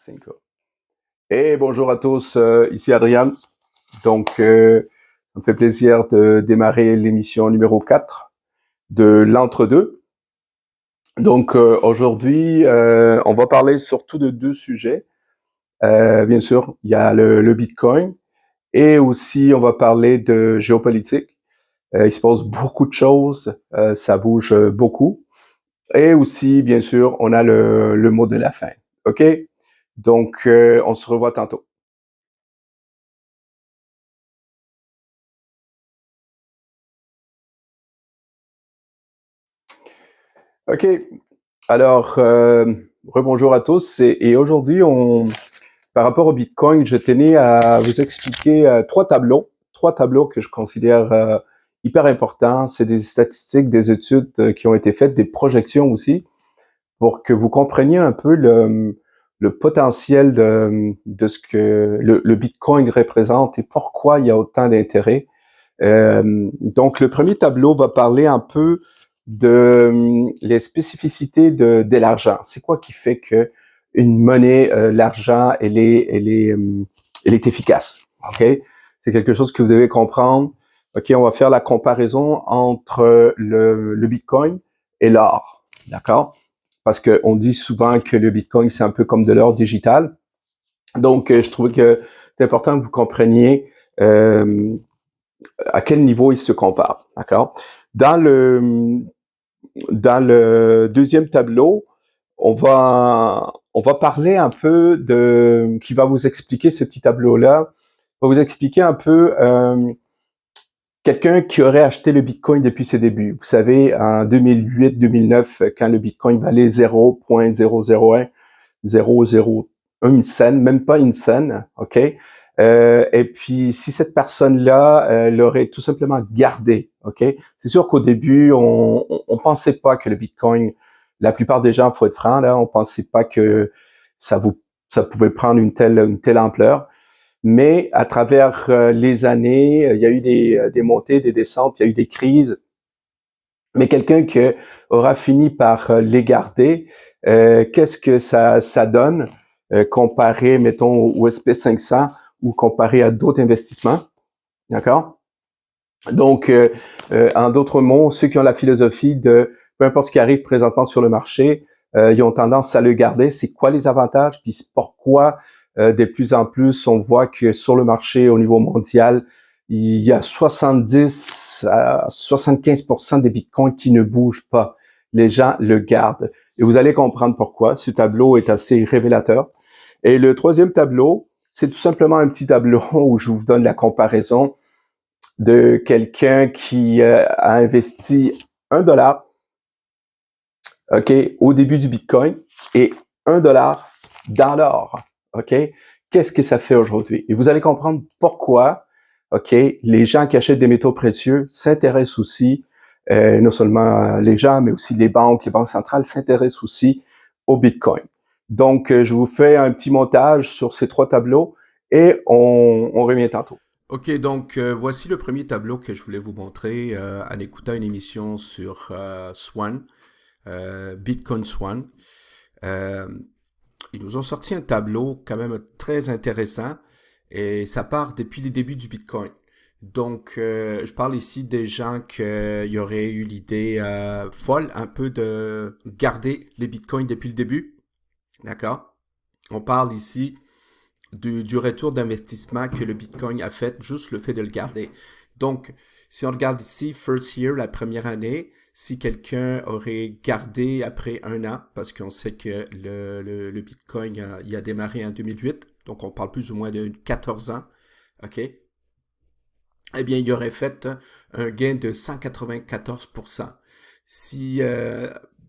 Cinco. Et bonjour à tous, ici Adrien. Donc, ça me fait plaisir de démarrer l'émission numéro 4 de l'entre-deux. Donc, aujourd'hui, on va parler surtout de deux sujets. Bien sûr, il y a le Bitcoin et aussi on va parler de géopolitique. Il se passe beaucoup de choses, ça bouge beaucoup. Et aussi, bien sûr, on a le mot de la fin. OK? Donc, on se revoit tantôt. OK. Alors, rebonjour à tous. Et aujourd'hui, par rapport au Bitcoin, je tenais à vous expliquer trois tableaux que je considère hyper importants. C'est des statistiques, des études qui ont été faites, des projections aussi, pour que vous compreniez un peu le potentiel de ce que le Bitcoin représente et pourquoi il y a autant d'intérêt. Donc, le premier tableau va parler un peu de les spécificités de l'argent. C'est quoi qui fait que une monnaie, l'argent, elle est efficace. Ok, c'est quelque chose que vous devez comprendre. Ok, on va faire la comparaison entre le Bitcoin et l'or. D'accord? Parce qu'on dit souvent que le Bitcoin c'est un peu comme de l'or digital. Donc, je trouvais que c'est important que vous compreniez à quel niveau ils se comparent. D'accord? Dans le, dans le deuxième tableau, on va parler un peu qui va vous expliquer ce petit tableau-là, va vous expliquer un peu quelqu'un qui aurait acheté le Bitcoin depuis ses débuts. Vous savez, en 2008-2009, quand le Bitcoin valait 0,001 cent, même pas une scène, OK? Et puis, si cette personne-là l'aurait tout simplement gardé, OK? C'est sûr qu'au début, on pensait pas que le Bitcoin, la plupart des gens, faut être franc, là, on pensait pas que ça ça pouvait prendre une telle ampleur. Mais à travers les années, il y a eu des montées, des descentes, il y a eu des crises. Mais quelqu'un qui aura fini par les garder, qu'est-ce que ça donne comparé, mettons, au SP500 ou comparé à d'autres investissements? D'accord? Donc, en d'autres mots, ceux qui ont la philosophie de peu importe ce qui arrive présentement sur le marché, ils ont tendance à le garder. C'est quoi les avantages? Puis pourquoi de plus en plus on voit que sur le marché au niveau mondial, il y a 70 à 75% des bitcoins qui ne bougent pas. Les gens le gardent. Et vous allez comprendre pourquoi. Ce tableau est assez révélateur. Et le troisième tableau, c'est tout simplement un petit tableau où je vous donne la comparaison de quelqu'un qui a investi 1 $, OK, au début du Bitcoin et 1 $ dans l'or, OK? Qu'est-ce que ça fait aujourd'hui? Et vous allez comprendre pourquoi, OK, les gens qui achètent des métaux précieux s'intéressent aussi, non seulement les gens, mais aussi les banques centrales s'intéressent aussi au Bitcoin. Donc, je vous fais un petit montage sur ces trois tableaux et on revient tantôt. Ok, donc voici le premier tableau que je voulais vous montrer en écoutant une émission sur Swan, Bitcoin Swan. Euh, Ils nous ont sorti un tableau quand même très intéressant et ça part depuis les débuts du Bitcoin. Donc, je parle ici des gens qui auraient eu l'idée folle un peu de garder les Bitcoins depuis le début. D'accord? On parle ici du retour d'investissement que le Bitcoin a fait, juste le fait de le garder. Donc, si on regarde ici, first year, la première année, si quelqu'un aurait gardé après 1 an, parce qu'on sait que le Bitcoin il a démarré en 2008, donc on parle plus ou moins de 14 ans, OK? Eh bien, il aurait fait un gain de 194%. Si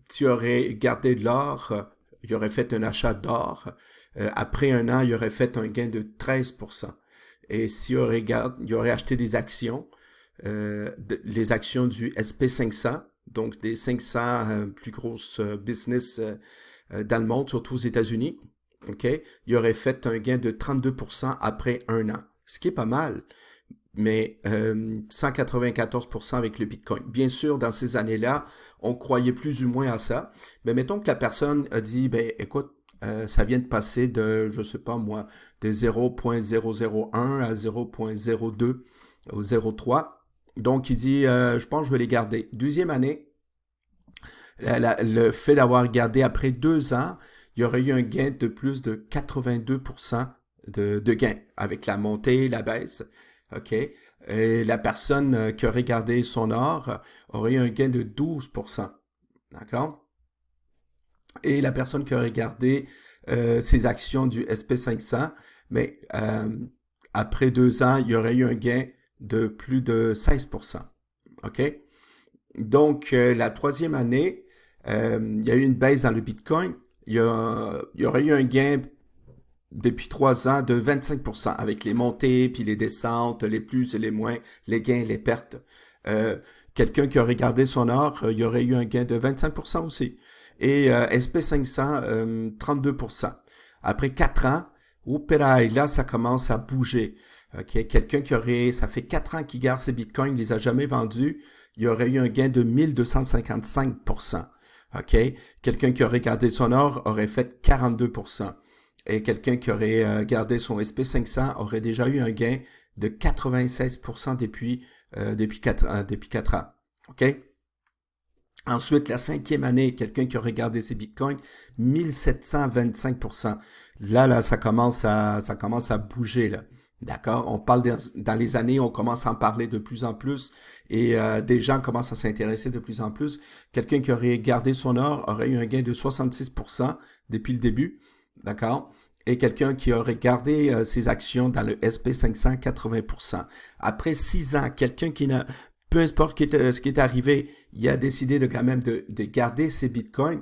tu aurais gardé de l'or, il aurait fait un achat d'or. Après 1 an, il aurait fait un gain de 13%. Et s'il aurait, il aurait acheté des actions, les actions du SP500, donc des 500 plus grosses business dans le monde, surtout aux États-Unis, OK, il aurait fait un gain de 32% après 1 an, ce qui est pas mal, mais 194% avec le Bitcoin. Bien sûr, dans ces années-là, on croyait plus ou moins à ça. Mais mettons que la personne a dit, ben écoute, Ça vient de passer de, je sais pas moi, de 0.001 à 0.02 au 0.3. Donc, il dit, je pense que je vais les garder. Deuxième année, le fait d'avoir gardé après 2 ans, il y aurait eu un gain de plus de 82% de gain avec la montée et la baisse. OK? Et la personne qui aurait gardé son or aurait eu un gain de 12%. D'accord? Et la personne qui aurait gardé ses actions du SP500, mais après 2 ans, il y aurait eu un gain de plus de 16%. OK? Donc, la troisième année, il y a eu une baisse dans le Bitcoin. Il y aurait eu un gain depuis 3 ans de 25% avec les montées, puis les descentes, les plus et les moins, les gains et les pertes. Quelqu'un qui aurait gardé son or, il y aurait eu un gain de 25% aussi. Et SP500, 32%. Après 4 ans, là, ça commence à bouger. Okay? Quelqu'un qui aurait, ça fait 4 ans qu'il garde ses bitcoins, il les a jamais vendus, il y aurait eu un gain de 1255%. OK? Quelqu'un qui aurait gardé son or aurait fait 42%. Et quelqu'un qui aurait gardé son SP500 aurait déjà eu un gain de 96% depuis 4 ans. OK? Ensuite, la cinquième année, quelqu'un qui aurait gardé ses bitcoins, 1725%. Là, ça commence à bouger, là. D'accord? On parle dans les années, on commence à en parler de plus en plus et des gens commencent à s'intéresser de plus en plus. Quelqu'un qui aurait gardé son or aurait eu un gain de 66% depuis le début. D'accord? Et quelqu'un qui aurait gardé ses actions dans le SP500, 80%. Après 6 ans, quelqu'un qui n'a, peu importe ce qui est arrivé, il a décidé de quand même de garder ses bitcoins.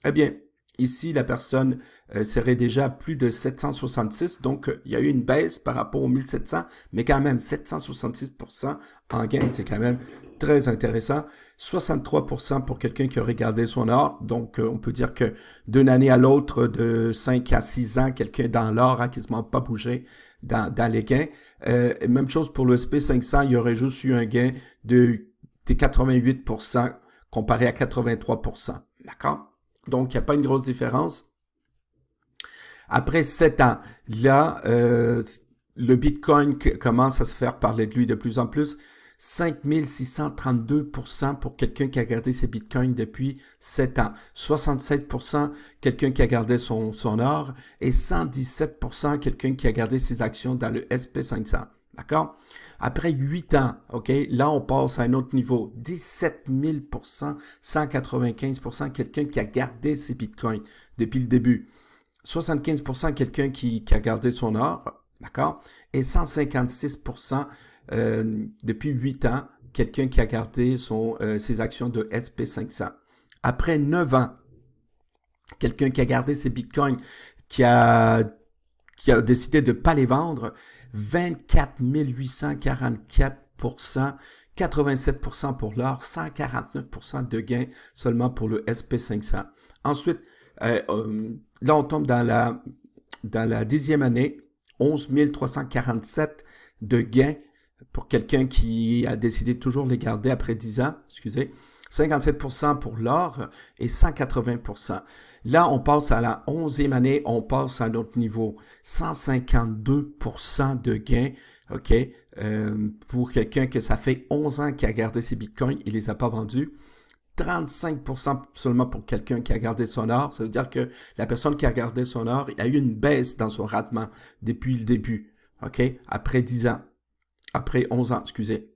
Eh bien, ici, la personne serait déjà à plus de 766. Donc, il y a eu une baisse par rapport aux 1700, mais quand même 766% en gain. C'est quand même très intéressant. 63% pour quelqu'un qui aurait gardé son or. Donc, on peut dire que d'une année à l'autre, de 5 à 6 ans, quelqu'un dans l'or a quasiment pas bougé dans les gains. Même chose pour le SP500, il y aurait juste eu un gain de 88% comparé à 83%. D'accord? Donc, il n'y a pas une grosse différence. Après 7 ans, là, le Bitcoin commence à se faire parler de lui de plus en plus. 5632% pour quelqu'un qui a gardé ses bitcoins depuis 7 ans. 67% quelqu'un qui a gardé son or et 117% quelqu'un qui a gardé ses actions dans le SP500. D'accord? Après 8 ans, OK, là, on passe à un autre niveau. 17 000%, 195% quelqu'un qui a gardé ses bitcoins depuis le début. 75% quelqu'un qui a gardé son or, d'accord? Et 156% depuis 8 ans, quelqu'un qui a gardé ses actions de SP500. Après 9 ans, quelqu'un qui a gardé ses bitcoins, qui a décidé de ne pas les vendre, 24 844%, 87% pour l'or, 149% de gain seulement pour le SP500. Ensuite, là, on tombe dans la 10e année, 11 347 de gains pour quelqu'un qui a décidé de toujours les garder après 10 ans, excusez. 57% pour l'or et 180%. Là, on passe à la 11e année, on passe à un autre niveau. 152% de gains, OK, pour quelqu'un que ça fait 11 ans qui a gardé ses bitcoins, il les a pas vendus. 35% seulement pour quelqu'un qui a gardé son or. Ça veut dire que la personne qui a gardé son or a eu une baisse dans son rendement depuis le début, OK, après 10 ans. Après 11 ans, excusez.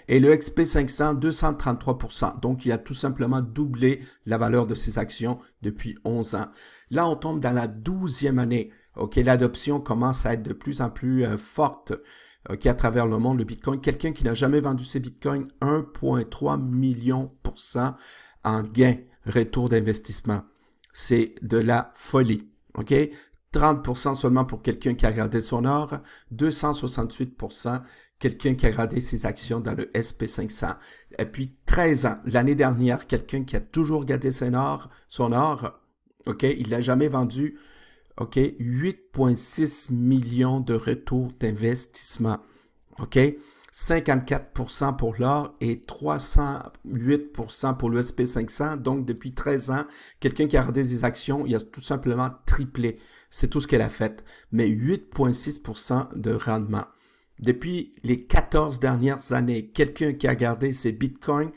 Et le XP500, 233%. Donc, il a tout simplement doublé la valeur de ses actions depuis 11 ans. Là, on tombe dans la 12e année. OK, l'adoption commence à être de plus en plus forte. OK, à travers le monde, le Bitcoin. Quelqu'un qui n'a jamais vendu ses Bitcoins, 1,3 million % en gain, retour d'investissement. C'est de la folie. OK? 30% seulement pour quelqu'un qui a gardé son or, 268% quelqu'un qui a gardé ses actions dans le SP500. Et puis 13 ans, l'année dernière, quelqu'un qui a toujours gardé son or, OK, il l'a jamais vendu, OK, 8,6 millions de retours d'investissement. OK, 54% pour l'or et 308% pour le SP500. Donc, depuis 13 ans, quelqu'un qui a regardé des actions, il a tout simplement triplé. C'est tout ce qu'elle a fait. Mais 8,6% de rendement. Depuis les 14 dernières années, quelqu'un qui a gardé ses bitcoins,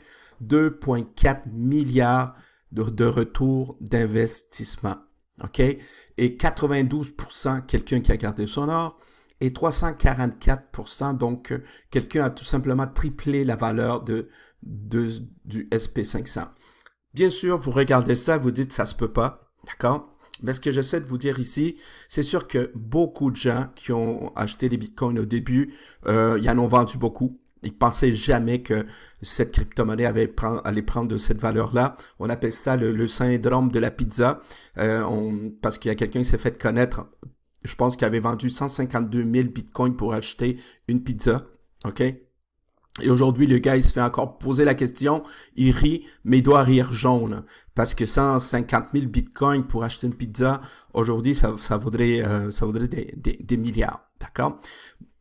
2,4 milliards de retour d'investissement. OK? Et 92%, quelqu'un qui a gardé son or, et 344%, donc quelqu'un a tout simplement triplé la valeur du SP500. Bien sûr, vous regardez ça, vous dites ça se peut pas, d'accord? Mais ce que j'essaie de vous dire ici, c'est sûr que beaucoup de gens qui ont acheté des bitcoins au début, ils en ont vendu beaucoup. Ils pensaient jamais que cette crypto-monnaie allait prendre de cette valeur-là. On appelle ça le syndrome de la pizza, parce qu'il y a quelqu'un qui s'est fait connaître, je pense qu'il avait vendu 152 000 bitcoins pour acheter une pizza, OK? Et aujourd'hui, le gars, il se fait encore poser la question, il rit, mais il doit rire jaune, parce que 150 000 bitcoins pour acheter une pizza, aujourd'hui, ça vaudrait des milliards, d'accord?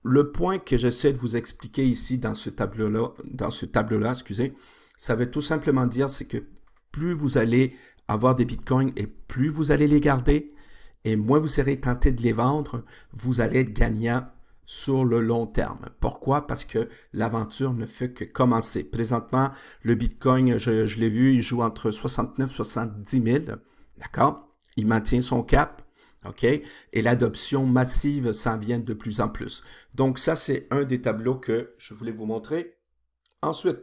Le point que j'essaie de vous expliquer ici dans ce tableau-là, excusez, ça veut tout simplement dire, c'est que plus vous allez avoir des bitcoins et plus vous allez les garder, et moins vous serez tenté de les vendre, vous allez être gagnant sur le long terme. Pourquoi? Parce que l'aventure ne fait que commencer. Présentement, le Bitcoin, je l'ai vu, il joue entre 69 et 70 000. D'accord? Il maintient son cap. OK? Et l'adoption massive s'en vient de plus en plus. Donc, ça, c'est un des tableaux que je voulais vous montrer. Ensuite,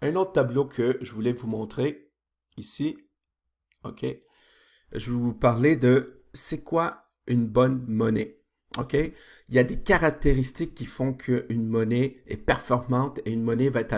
un autre tableau que je voulais vous montrer ici. OK? Je vais vous parler de c'est quoi une bonne monnaie. OK? Il y a des caractéristiques qui font qu'une monnaie est performante et une monnaie va être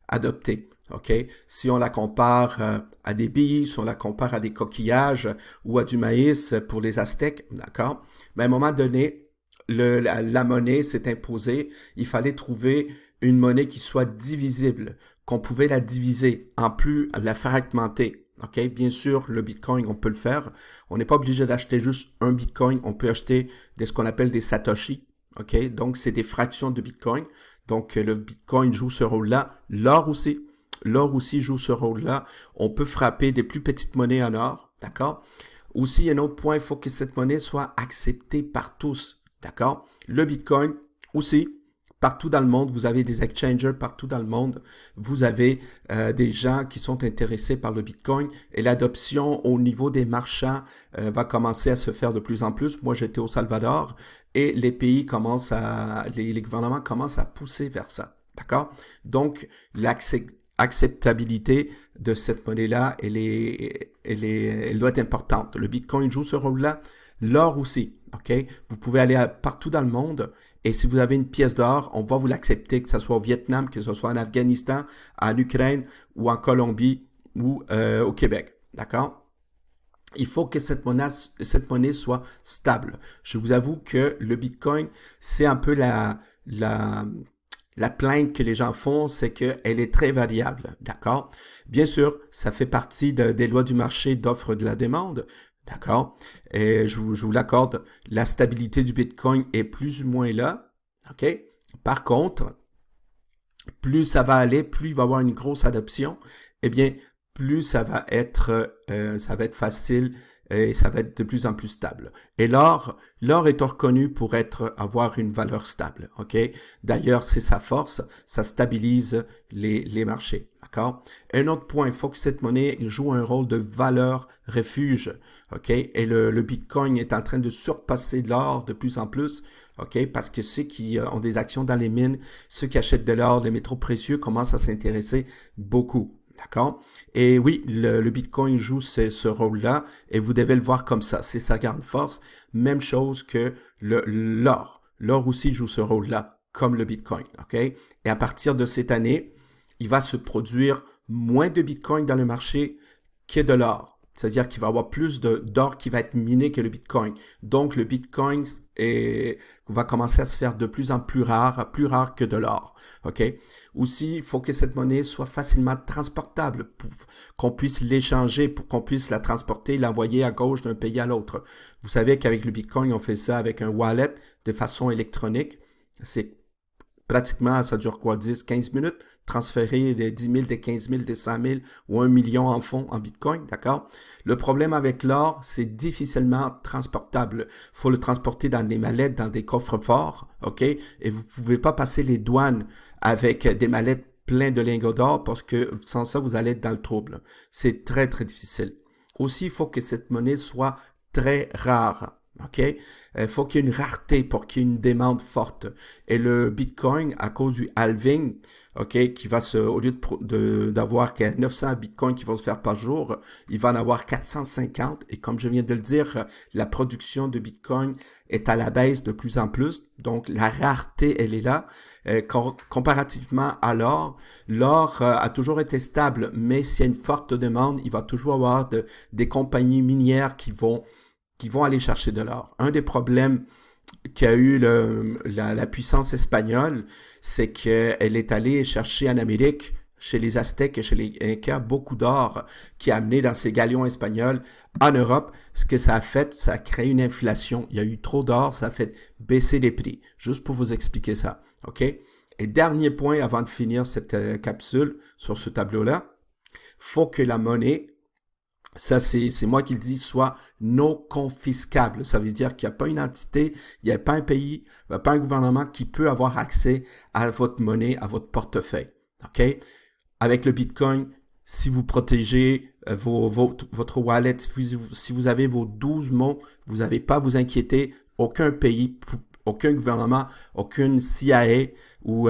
adoptée. OK? Si on la compare à des billes, si on la compare à des coquillages ou à du maïs pour les Aztèques, d'accord? Mais à un moment donné, la monnaie s'est imposée. Il fallait trouver une monnaie qui soit divisible, qu'on pouvait la diviser, en plus la fragmenter. OK, bien sûr, le Bitcoin, on peut le faire. On n'est pas obligé d'acheter juste un Bitcoin. On peut acheter ce qu'on appelle des Satoshi. OK, donc c'est des fractions de Bitcoin. Donc le Bitcoin joue ce rôle-là. L'or aussi. L'or aussi joue ce rôle-là. On peut frapper des plus petites monnaies en or. D'accord? Aussi, un autre point, il faut que cette monnaie soit acceptée par tous. D'accord? Le Bitcoin aussi. Partout dans le monde, vous avez des exchangers partout dans le monde. Vous avez des gens qui sont intéressés par le Bitcoin et l'adoption au niveau des marchands va commencer à se faire de plus en plus. Moi, j'étais au Salvador et les gouvernements commencent à pousser vers ça. D'accord? Donc, l'acceptabilité de cette monnaie-là, elle doit être importante. Le Bitcoin joue ce rôle-là. L'or aussi. OK? Vous pouvez aller partout dans le monde. Et si vous avez une pièce d'or, on va vous l'accepter, que ce soit au Vietnam, que ce soit en Afghanistan, en Ukraine ou en Colombie ou au Québec. D'accord? Il faut que cette monnaie soit stable. Je vous avoue que le Bitcoin, c'est un peu la plainte que les gens font, c'est qu'elle est très variable. D'accord? Bien sûr, ça fait partie des lois du marché d'offre de la demande. D'accord? Et je vous l'accorde, la stabilité du Bitcoin est plus ou moins là. OK? Par contre, plus ça va aller, plus il va y avoir une grosse adoption, eh bien, plus ça va être facile et ça va être de plus en plus stable. Et l'or est reconnu pour avoir une valeur stable. OK? D'ailleurs, c'est sa force, ça stabilise les marchés. D'accord? Un autre point, il faut que cette monnaie joue un rôle de valeur refuge. OK? Et le Bitcoin est en train de surpasser l'or de plus en plus. OK? Parce que ceux qui ont des actions dans les mines, ceux qui achètent de l'or, les métaux précieux, commencent à s'intéresser beaucoup. D'accord? Et oui, le Bitcoin joue ce rôle-là et vous devez le voir comme ça. C'est sa grande force. Même chose que l'or. L'or aussi joue ce rôle-là, comme le Bitcoin. OK? Et à partir de cette année, il va se produire moins de Bitcoin dans le marché que de l'or. C'est-à-dire qu'il va y avoir plus d'or qui va être miné que le Bitcoin. Donc, le Bitcoin va commencer à se faire de plus en plus rare que de l'or. OK? Aussi, il faut que cette monnaie soit facilement transportable pour qu'on puisse l'échanger, pour qu'on puisse la transporter, l'envoyer à gauche d'un pays à l'autre. Vous savez qu'avec le Bitcoin, on fait ça avec un wallet de façon électronique. C'est pratiquement, ça dure quoi, 10, 15 minutes, transférer des 10 000, des 15 000, des 100 000 ou 1 million en fonds en Bitcoin, d'accord? Le problème avec l'or, c'est difficilement transportable. Il faut le transporter dans des mallettes, dans des coffres forts, OK? Et vous ne pouvez pas passer les douanes avec des mallettes pleines de lingots d'or parce que sans ça, vous allez être dans le trouble. C'est très, très difficile. Aussi, il faut que cette monnaie soit très rare. OK? Il faut qu'il y ait une rareté pour qu'il y ait une demande forte. Et le Bitcoin, à cause du halving, OK, qui va se, au lieu d'avoir 900 Bitcoins qui vont se faire par jour, il va en avoir 450. Et comme je viens de le dire, la production de Bitcoin est à la baisse de plus en plus. Donc, la rareté, elle est là. Comparativement à l'or, l'or a toujours été stable, mais s'il y a une forte demande, il va toujours avoir des compagnies minières qui vont aller chercher de l'or. Un des problèmes qu'a eu la puissance espagnole, c'est qu'elle est allée chercher en Amérique, chez les Aztèques et chez les Incas, beaucoup d'or qui a amené dans ces galions espagnols en Europe. Ce que ça a fait, ça a créé une inflation. Il y a eu trop d'or, ça a fait baisser les prix. Juste pour vous expliquer ça. OK? Et dernier point avant de finir cette capsule sur ce tableau-là, faut que la monnaie, ça c'est moi qui le dis, soit non confiscable. Ça veut dire qu'il n'y a pas une entité, il n'y a pas un pays, il n'y a pas un gouvernement qui peut avoir accès à votre monnaie, à votre portefeuille. OK? Avec le Bitcoin, si vous protégez votre wallet, si vous avez vos 12 mots, vous n'avez pas à vous inquiéter. Aucun pays, aucun gouvernement, aucune CIA ou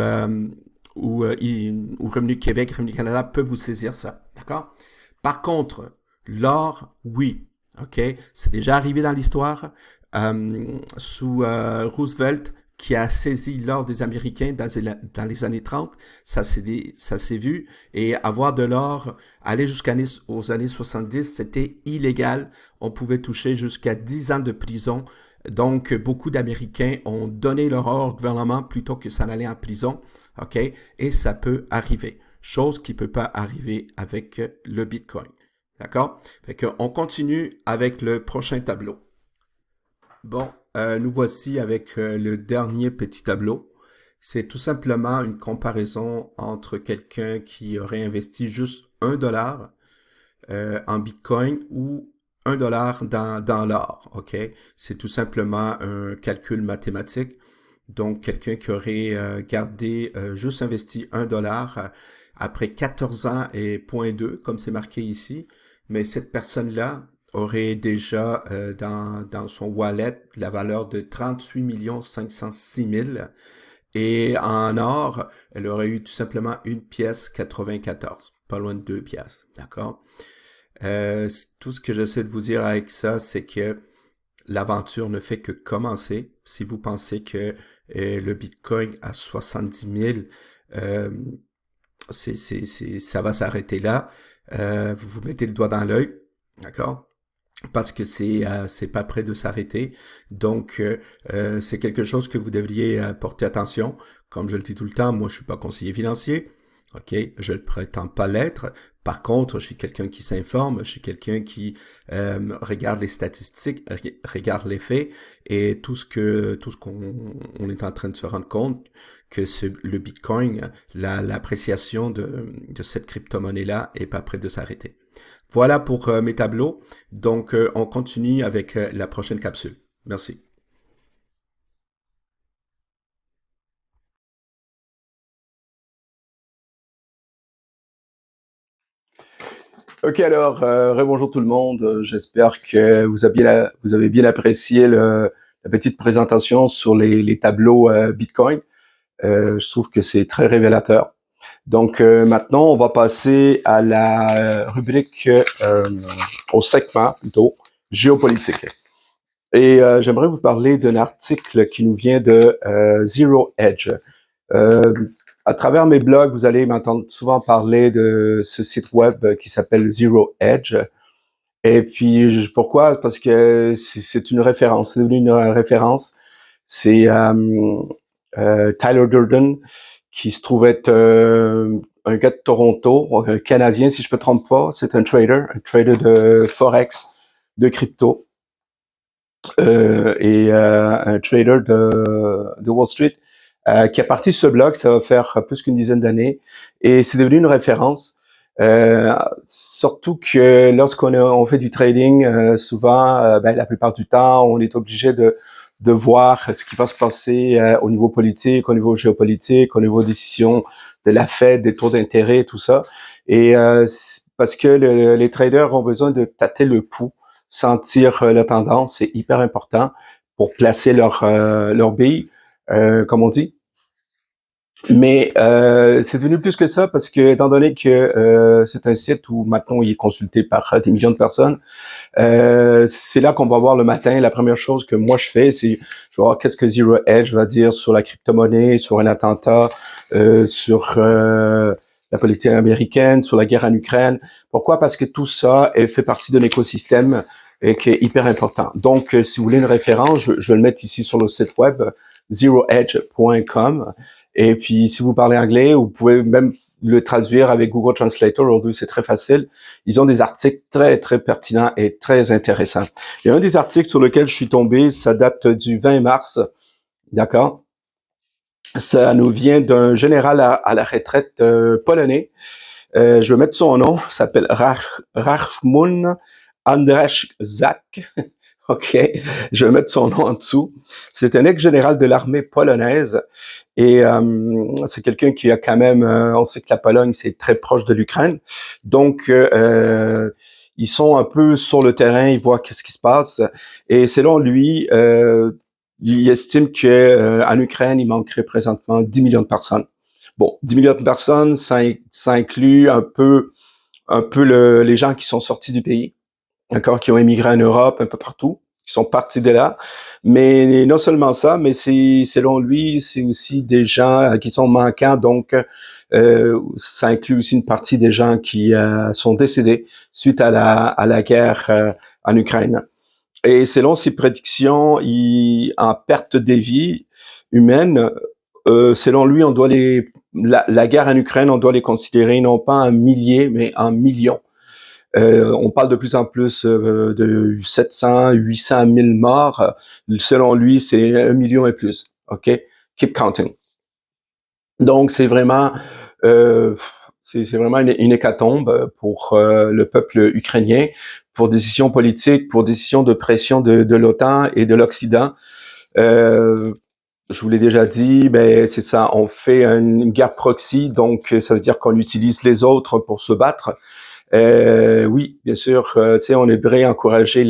Revenu Québec, Revenu Canada peut vous saisir ça. D'accord? Par contre, l'or, oui. OK? C'est déjà arrivé dans l'histoire sous Roosevelt qui a saisi l'or des Américains dans les années 30. Ça s'est vu. Et avoir de l'or, aller jusqu'aux années 70, c'était illégal. On pouvait toucher jusqu'à 10 ans de prison. Donc, beaucoup d'Américains ont donné leur or au gouvernement plutôt que s'en aller en prison. OK? Et ça peut arriver. Chose qui ne peut pas arriver avec le Bitcoin. D'accord? Fait qu'on continue avec le prochain tableau. Bon, nous voici avec le dernier petit tableau. C'est tout simplement une comparaison entre quelqu'un qui aurait investi juste $1 en Bitcoin ou $1 dans l'or. OK? C'est tout simplement un calcul mathématique. Donc, quelqu'un qui aurait juste investi $1 après 14 ans et 0,2, comme c'est marqué ici. Mais cette personne-là aurait déjà dans son wallet la valeur de 38 506 000. Et en or, elle aurait eu tout simplement une pièce 94, pas loin de 2 pièces. D'accord? Tout ce que j'essaie de vous dire avec ça, c'est que l'aventure ne fait que commencer. Si vous pensez que le Bitcoin à 70 000, ça va s'arrêter là, vous vous mettez le doigt dans l'œil, d'accord? Parce que c'est pas près de s'arrêter. Donc, c'est quelque chose que vous devriez porter attention. Comme je le dis tout le temps, moi, je suis pas conseiller financier. OK? Je ne prétends pas l'être. Par contre, je suis quelqu'un qui s'informe, je suis quelqu'un qui regarde les statistiques, regarde les faits et tout ce qu'on est en train de se rendre compte que le Bitcoin, l'appréciation de cette crypto-monnaie-là est pas près de s'arrêter. Voilà pour mes tableaux. Donc, on continue avec la prochaine capsule. Merci. Ok, alors, rebonjour tout le monde. J'espère que vous avez bien apprécié la petite présentation sur les tableaux Bitcoin. Je trouve que c'est très révélateur. Donc, maintenant, on va passer à la rubrique, au segment plutôt, géopolitique. Et j'aimerais vous parler d'un article qui nous vient de Zero Edge. Euh, à travers mes blogs, vous allez m'entendre souvent parler de ce site web qui s'appelle Zero Edge. Et puis, pourquoi? Parce que c'est une référence, c'est devenu une référence. C'est Tyler Durden, qui se trouve être un gars de Toronto, un Canadien, si je me trompe pas. C'est un trader de Forex, de crypto, et un trader de Wall Street. qui a parti ce blog, ça va faire plus qu'une dizaine d'années, et c'est devenu une référence. Surtout que on fait du trading, souvent, la plupart du temps, on est obligé de voir ce qui va se passer au niveau politique, au niveau géopolitique, au niveau décision de la Fed, des taux d'intérêt, tout ça. Et parce que les traders ont besoin de tâter le pouls, sentir la tendance, c'est hyper important pour placer leur bille, comme on dit. Mais c'est devenu plus que ça parce que, étant donné que c'est un site où maintenant il est consulté par des millions de personnes, c'est là qu'on va voir le matin. La première chose que moi je fais, c'est je vais voir qu'est-ce que Zero Hedge va dire sur la crypto-monnaie, sur un attentat, sur la politique américaine, sur la guerre en Ukraine. Pourquoi? Parce que tout ça fait partie d'un écosystème qui est hyper important. Donc, si vous voulez une référence, je vais le mettre ici sur le site web zeroedge.com. Et puis, si vous parlez anglais, vous pouvez même le traduire avec Google Translator. Aujourd'hui, c'est très facile. Ils ont des articles très, très pertinents et très intéressants. Il y a un des articles sur lequel je suis tombé, ça date du 20 mars, d'accord? Ça nous vient d'un général à la retraite polonais. Je vais mettre son nom, ça s'appelle Rachmun Andrzejczak. OK, je vais mettre son nom en dessous. C'est un ex-général de l'armée polonaise et c'est quelqu'un qui a quand même, on sait que la Pologne, c'est très proche de l'Ukraine. Donc, ils sont un peu sur le terrain, ils voient qu'est-ce qui se passe. Et selon lui, il estime que en Ukraine, il manquerait présentement 10 millions de personnes. Bon, 10 millions de personnes, ça inclut un peu les gens qui sont sortis du pays, d'accord, qui ont émigré en Europe, un peu partout, qui sont partis de là. Mais non seulement ça, mais selon lui, c'est aussi des gens qui sont manquants. Donc, ça inclut aussi une partie des gens qui sont décédés suite à la guerre en Ukraine. Et selon ses prédictions, en perte des vies humaines, selon lui, on doit la guerre en Ukraine, on doit les considérer non pas en milliers, mais en millions. On parle de plus en plus de 700, 800 000 morts. Selon lui, c'est 1 million et plus. OK? Keep counting. Donc, c'est vraiment, c'est vraiment une hécatombe pour le peuple ukrainien, pour décisions politiques, pour décisions de pression de l'OTAN et de l'Occident. Je vous l'ai déjà dit, ben c'est ça, on fait une guerre proxy, donc ça veut dire qu'on utilise les autres pour se battre. Oui, bien sûr, tu sais, on aimerait encourager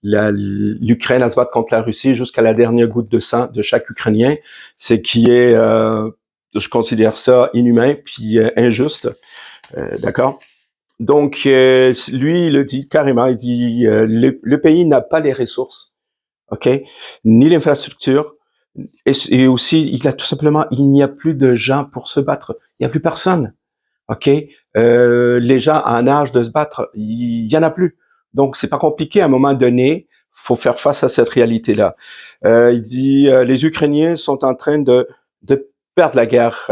l'Ukraine à se battre contre la Russie jusqu'à la dernière goutte de sang de chaque Ukrainien, c'est qui est, je considère ça inhumain puis injuste, d'accord? Donc, lui, il le dit carrément, il dit, le pays n'a pas les ressources, ok, ni l'infrastructure, et aussi, il n'y a plus de gens pour se battre, il n'y a plus personne. OK? Les gens en âge de se battre, il y en a plus. Donc, c'est pas compliqué. À un moment donné, faut faire face à cette réalité-là. Il dit, les Ukrainiens sont en train de perdre la guerre.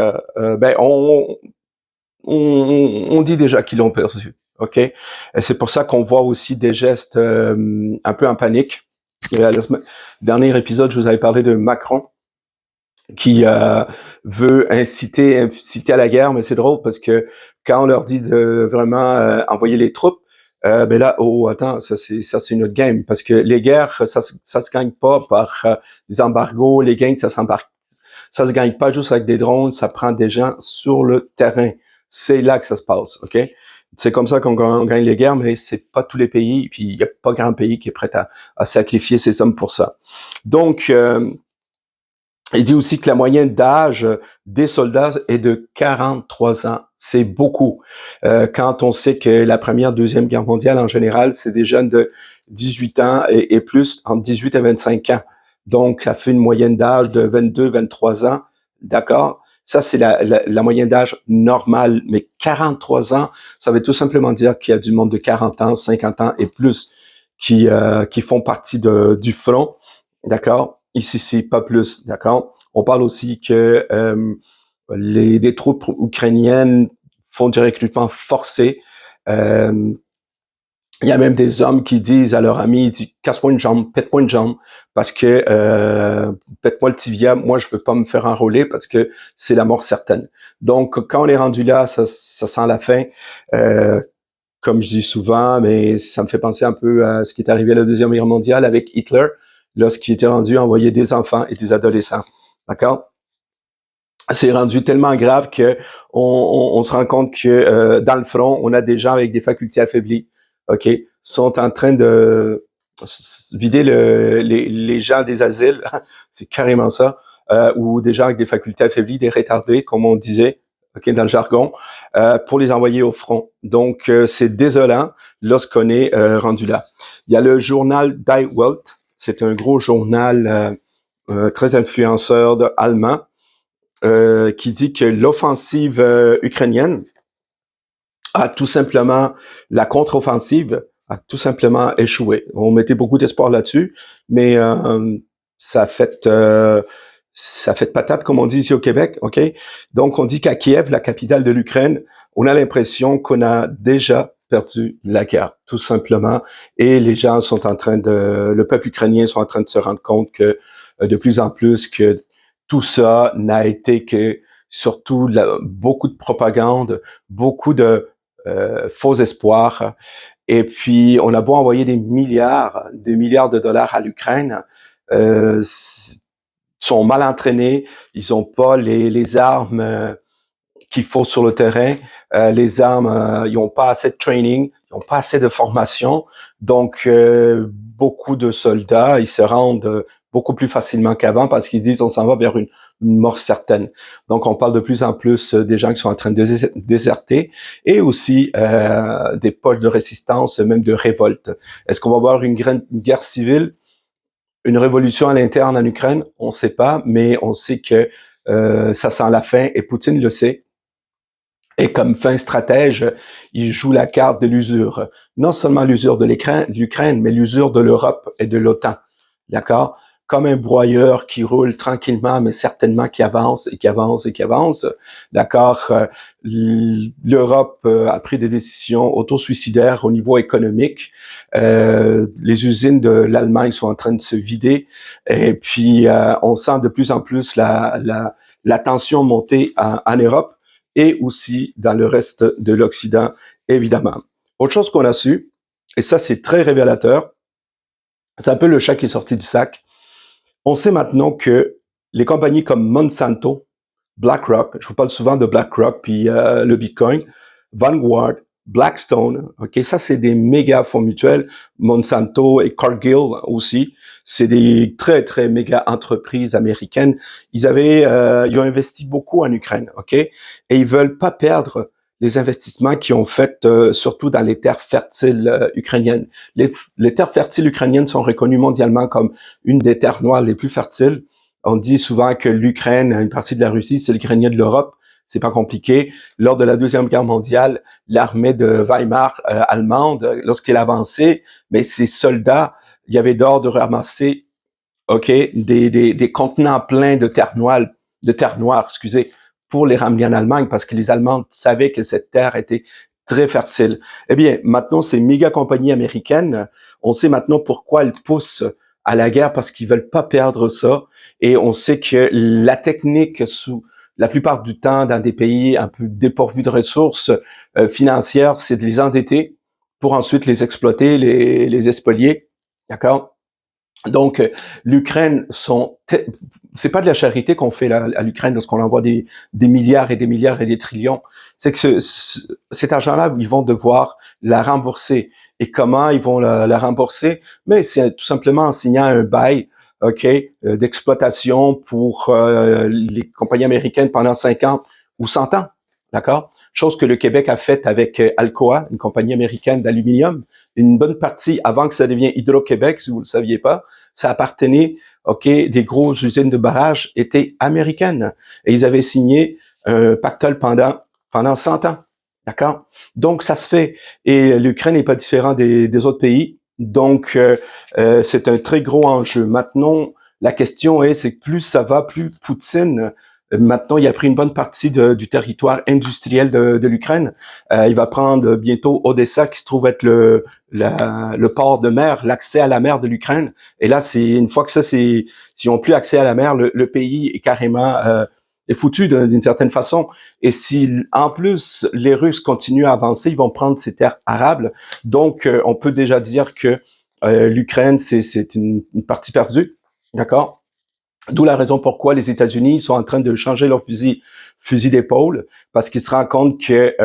On dit déjà qu'ils l'ont perdu. OK? Et c'est pour ça qu'on voit aussi des gestes un peu en panique. Dernier épisode, je vous avais parlé de Macron qui veut inciter à la guerre, mais c'est drôle parce que quand on leur dit de vraiment envoyer les troupes, ben là, oh attends, ça c'est une autre game parce que les guerres, ça se gagne pas par des embargos, les gains, ça se gagne pas juste avec des drones, ça prend des gens sur le terrain. C'est là que ça se passe, ok? C'est comme ça qu'on gagne les guerres, mais c'est pas tous les pays, puis il y a pas grand pays qui est prêt à sacrifier ses hommes pour ça. Donc il dit aussi que la moyenne d'âge des soldats est de 43 ans. C'est beaucoup. Quand on sait que la première, deuxième guerre mondiale, en général, c'est des jeunes de 18 ans et plus, entre 18 et 25 ans. Donc, ça fait une moyenne d'âge de 22, 23 ans. D'accord? Ça, c'est la moyenne d'âge normale. Mais 43 ans, ça veut tout simplement dire qu'il y a du monde de 40 ans, 50 ans et plus qui font partie du front. D'accord? Ici, c'est pas plus, d'accord? On parle aussi que des troupes ukrainiennes font du recrutement forcé. Il y a même des hommes qui disent à leur ami, casse-moi une jambe, pète-moi une jambe, parce que pète-moi le tibia, moi je veux pas me faire enrôler parce que c'est la mort certaine. Donc quand on est rendu là, ça sent la fin. Euh, Comme je dis souvent, mais ça me fait penser un peu à ce qui est arrivé à la Deuxième Guerre mondiale avec Hitler, lorsqu'il était rendu à envoyer des enfants et des adolescents. D'accord? C'est rendu tellement grave que on se rend compte que dans le front, on a des gens avec des facultés affaiblies, ok, sont en train de vider les gens des asiles, c'est carrément ça, ou des gens avec des facultés affaiblies, des retardés, comme on disait, ok, dans le jargon, pour les envoyer au front. Donc c'est désolant lorsqu'on est rendu là. Il y a le journal Die Welt, c'est un gros journal très influenceur allemand qui dit que l'offensive ukrainienne a tout simplement, la contre-offensive a tout simplement échoué. On mettait beaucoup d'espoir là-dessus, mais ça fait patate, comme on dit ici au Québec, ok? Donc, on dit qu'à Kiev, la capitale de l'Ukraine, on a l'impression qu'on a déjà perdu la guerre, tout simplement. Et les gens sont en train le peuple ukrainien sont en train de se rendre compte que de plus en plus que tout ça n'a été que surtout beaucoup de propagande, beaucoup de faux espoirs. Et puis, on a beau envoyer des milliards de dollars à l'Ukraine, sont mal entraînés, ils n'ont pas les armes qu'il faut sur le terrain, les armes, ils n'ont pas assez de training, ils n'ont pas assez de formation, donc beaucoup de soldats, ils se rendent beaucoup plus facilement qu'avant parce qu'ils disent on s'en va vers une mort certaine. Donc on parle de plus en plus des gens qui sont en train de déserter et aussi des poches de résistance, même de révolte. Est-ce qu'on va avoir une guerre civile? Une révolution à l'interne en Ukraine, on ne sait pas, mais on sait que ça sent la fin et Poutine le sait. Et comme fin stratège, il joue la carte de l'usure. Non seulement l'usure de l'Ukraine, mais l'usure de l'Europe et de l'OTAN. D'accord? Comme un broyeur qui roule tranquillement, mais certainement qui avance et qui avance et qui avance. D'accord? L'Europe a pris des décisions autosuicidaires au niveau économique. Les usines de l'Allemagne sont en train de se vider. Et puis, on sent de plus en plus la tension monter en Europe et aussi dans le reste de l'Occident, évidemment. Autre chose qu'on a su, et ça c'est très révélateur, c'est un peu le chat qui est sorti du sac. On sait maintenant que les compagnies comme Monsanto, BlackRock, je vous parle souvent de BlackRock, puis le Bitcoin, Vanguard, Blackstone, ok, ça c'est des méga fonds mutuels, Monsanto et Cargill aussi, c'est des très très méga entreprises américaines. Ils ont investi beaucoup en Ukraine, ok, et ils veulent pas perdre les investissements qu'ils ont faits, surtout dans les terres fertiles ukrainiennes. Les terres fertiles ukrainiennes sont reconnues mondialement comme une des terres noires les plus fertiles. On dit souvent que l'Ukraine, une partie de la Russie, c'est le grenier de l'Europe. C'est pas compliqué. Lors de la Deuxième Guerre mondiale, l'armée de Weimar allemande, lorsqu'elle avançait, mais ses soldats, il y avait d'ordre de ramasser, ok, des contenants pleins de terre noire, excusez, pour les ramener en Allemagne, parce que les Allemands savaient que cette terre était très fertile. Eh bien, maintenant, ces méga compagnies américaines, on sait maintenant pourquoi elles poussent à la guerre, parce qu'ils veulent pas perdre ça. Et on sait que la technique la plupart du temps, dans des pays un peu dépourvus de ressources financières, c'est de les endetter pour ensuite les exploiter, les spolier. D'accord? Donc, l'Ukraine c'est pas de la charité qu'on fait là, à l'Ukraine lorsqu'on envoie des milliards et des milliards et des trillions. C'est que cet argent-là, ils vont devoir la rembourser. Et comment ils vont la rembourser? Mais c'est tout simplement en signant un bail, ok, d'exploitation pour les compagnies américaines pendant 50 ou 100 ans, d'accord? Chose que le Québec a faite avec Alcoa, une compagnie américaine d'aluminium. Une bonne partie, avant que ça devienne Hydro-Québec, si vous ne le saviez pas, ça appartenait, ok, des grosses usines de barrage étaient américaines. Et ils avaient signé un pactole pendant 100 ans. D'accord? Donc, ça se fait. Et l'Ukraine n'est pas différent des autres pays. Donc, c'est un très gros enjeu. Maintenant, la question est, c'est que plus ça va, plus Poutine Maintenant, il a pris une bonne partie du territoire industriel de l'Ukraine. Il va prendre bientôt Odessa, qui se trouve être le port de mer, l'accès à la mer de l'Ukraine. Et là, c'est une fois que ça, s'ils n'ont plus accès à la mer, le pays est carrément est foutu d'une certaine façon. Et si en plus les Russes continuent à avancer, ils vont prendre ces terres arables. Donc, on peut déjà dire que l'Ukraine, c'est une partie perdue, d'accord? D'où la raison pourquoi les États-Unis sont en train de changer leur fusil d'épaule, parce qu'ils se rendent compte que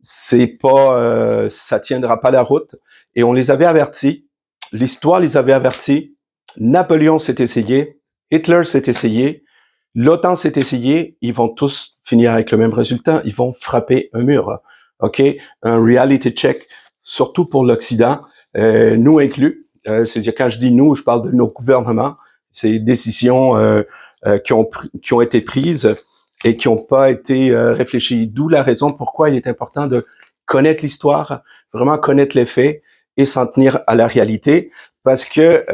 ça tiendra pas la route. Et on les avait avertis. L'histoire les avait avertis. Napoléon s'est essayé. Hitler s'est essayé. L'OTAN s'est essayé. Ils vont tous finir avec le même résultat. Ils vont frapper un mur. OK? Un reality check, surtout pour l'Occident, nous inclus. C'est-à-dire, quand je dis nous, je parle de nos gouvernements. Ces décisions qui ont été prises et qui n'ont pas été réfléchies. D'où la raison pourquoi il est important de connaître l'histoire, vraiment connaître les faits et s'en tenir à la réalité, parce que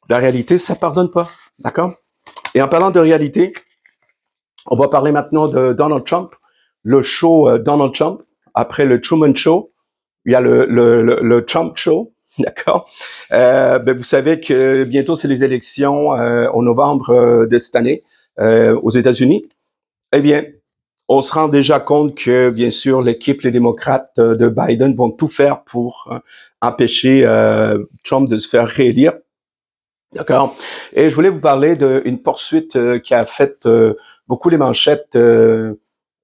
la réalité, ça pardonne pas, d'accord? Et en parlant de réalité, on va parler maintenant de Donald Trump, le show Donald Trump. Après le Truman Show, il y a le Trump Show. D'accord. Vous savez que bientôt c'est les élections en novembre de cette année aux États-Unis. Eh bien, on se rend déjà compte que, bien sûr, les démocrates de Biden vont tout faire pour empêcher Trump de se faire réélire. D'accord. Et je voulais vous parler d'une poursuite qui a fait beaucoup les manchettes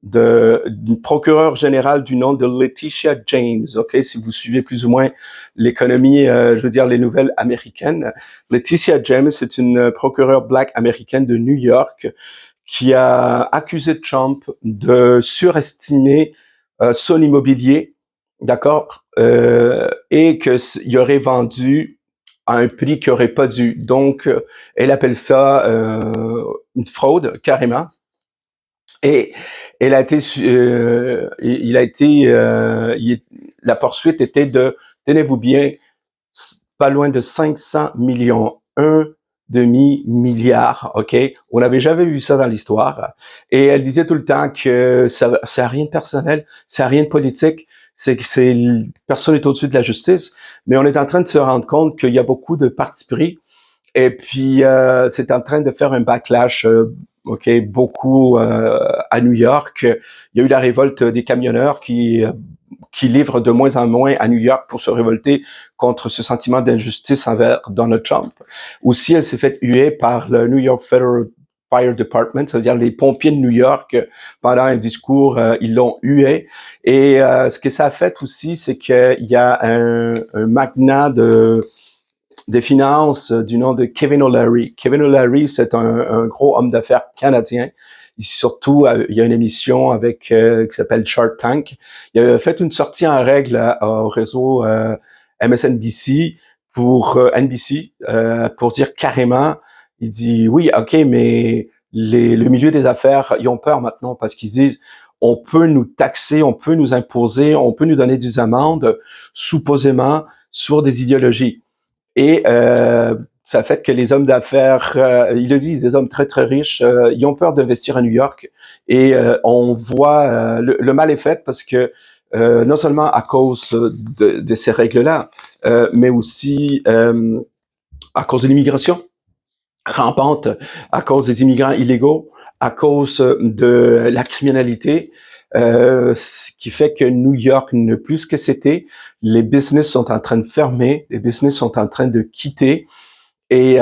d'une procureure générale du nom de Letitia James. OK, si vous suivez plus ou moins l'économie, je veux dire les nouvelles américaines. Letitia James, c'est une procureure black américaine de New York qui a accusé Trump de surestimer son immobilier, d'accord, et qu'il aurait vendu à un prix qu'il n'aurait pas dû. Donc, elle appelle ça une fraude, carrément. Et elle a été, la poursuite était de, tenez-vous bien, pas loin de 500 millions, un demi-milliard, OK? On n'avait jamais vu ça dans l'histoire. Et elle disait tout le temps que ça n'a rien de personnel, ça n'a rien de politique, personne n'est au-dessus de la justice, mais on est en train de se rendre compte qu'il y a beaucoup de partis pris, et puis c'est en train de faire un backlash, OK, beaucoup à New York. Il y a eu la révolte des camionneurs qui livrent de moins en moins à New York pour se révolter contre ce sentiment d'injustice envers Donald Trump. Aussi, elle s'est faite huer par le New York Federal Fire Department, c'est-à-dire les pompiers de New York. Pendant un discours, ils l'ont hué. Et ce que ça a fait aussi, c'est qu'il y a un magnat des finances du nom de Kevin O'Leary. Kevin O'Leary, c'est un gros homme d'affaires canadien. Surtout, il y a une émission avec qui s'appelle Shark Tank. Il a fait une sortie en règle au réseau MSNBC pour NBC pour dire carrément, il dit oui, ok, mais le milieu des affaires, ils ont peur maintenant parce qu'ils disent on peut nous taxer, on peut nous imposer, on peut nous donner des amendes supposément sur des idéologies. Et ça fait que les hommes d'affaires, ils le disent, des hommes très, très riches, ils ont peur d'investir à New York. Et on voit, le mal est fait parce que non seulement à cause de ces règles-là, mais aussi à cause de l'immigration rampante, à cause des immigrants illégaux, à cause de la criminalité, ce qui fait que New York n'est plus ce que c'était. Les business sont en train de fermer, les business sont en train de quitter. Et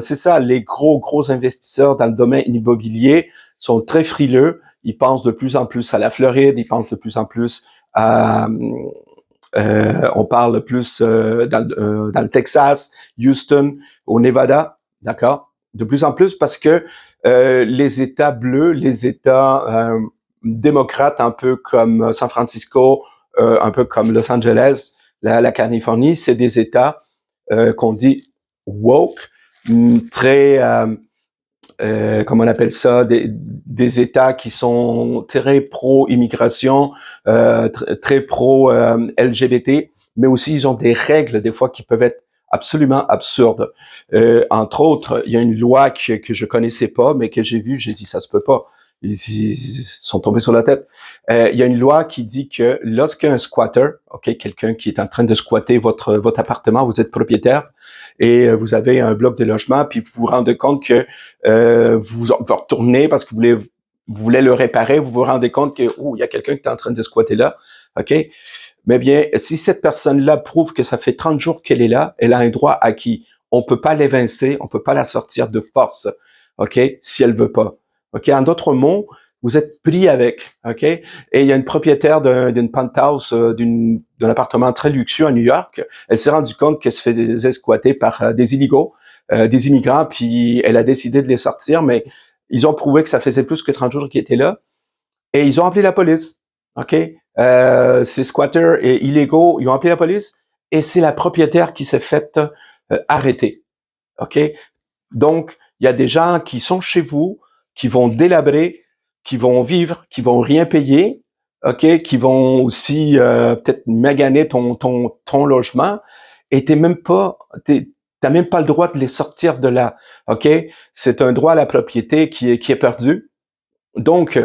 c'est ça, les gros investisseurs dans le domaine immobilier sont très frileux. Ils pensent de plus en plus à la Floride, ils pensent de plus en plus à... on parle plus dans le Texas, Houston, au Nevada, d'accord? De plus en plus parce que les États bleus, les États démocrates, un peu comme San Francisco, un peu comme Los Angeles, la Californie, c'est des États qu'on dit woke, très, comment on appelle ça, des États qui sont très pro-immigration, très pro-LGBT, mais aussi ils ont des règles des fois qui peuvent être absolument absurdes. Entre autres, il y a une loi que je connaissais pas, mais que j'ai vue, j'ai dit ça se peut pas. Ils sont tombés sur la tête. Il y a une loi qui dit que lorsqu'un squatter, ok, quelqu'un qui est en train de squatter votre appartement, vous êtes propriétaire et vous avez un bloc de logement, puis vous vous rendez compte que vous retournez parce que vous voulez le réparer, vous vous rendez compte que il y a quelqu'un qui est en train de squatter là, ok. Mais bien, si cette personne-là prouve que ça fait 30 jours qu'elle est là, elle a un droit acquis. On peut pas l'évincer, on peut pas la sortir de force, ok, si elle veut pas. OK? En d'autres mots, vous êtes pris avec, OK? Et il y a une propriétaire d'une penthouse, d'un appartement très luxueux à New York. Elle s'est rendue compte qu'elle se fait squatter par des illégaux, des immigrants, puis elle a décidé de les sortir, mais ils ont prouvé que ça faisait plus que 30 jours qu'ils étaient là. Et ils ont appelé la police, OK? Ces squatters illégaux, ils ont appelé la police et c'est la propriétaire qui s'est faite arrêter, OK? Donc, il y a des gens qui sont chez vous, qui vont délabrer, qui vont vivre, qui vont rien payer, ok, qui vont aussi peut-être maganer ton logement, et t'as même pas le droit de les sortir de là, ok. C'est un droit à la propriété qui est perdu. Donc,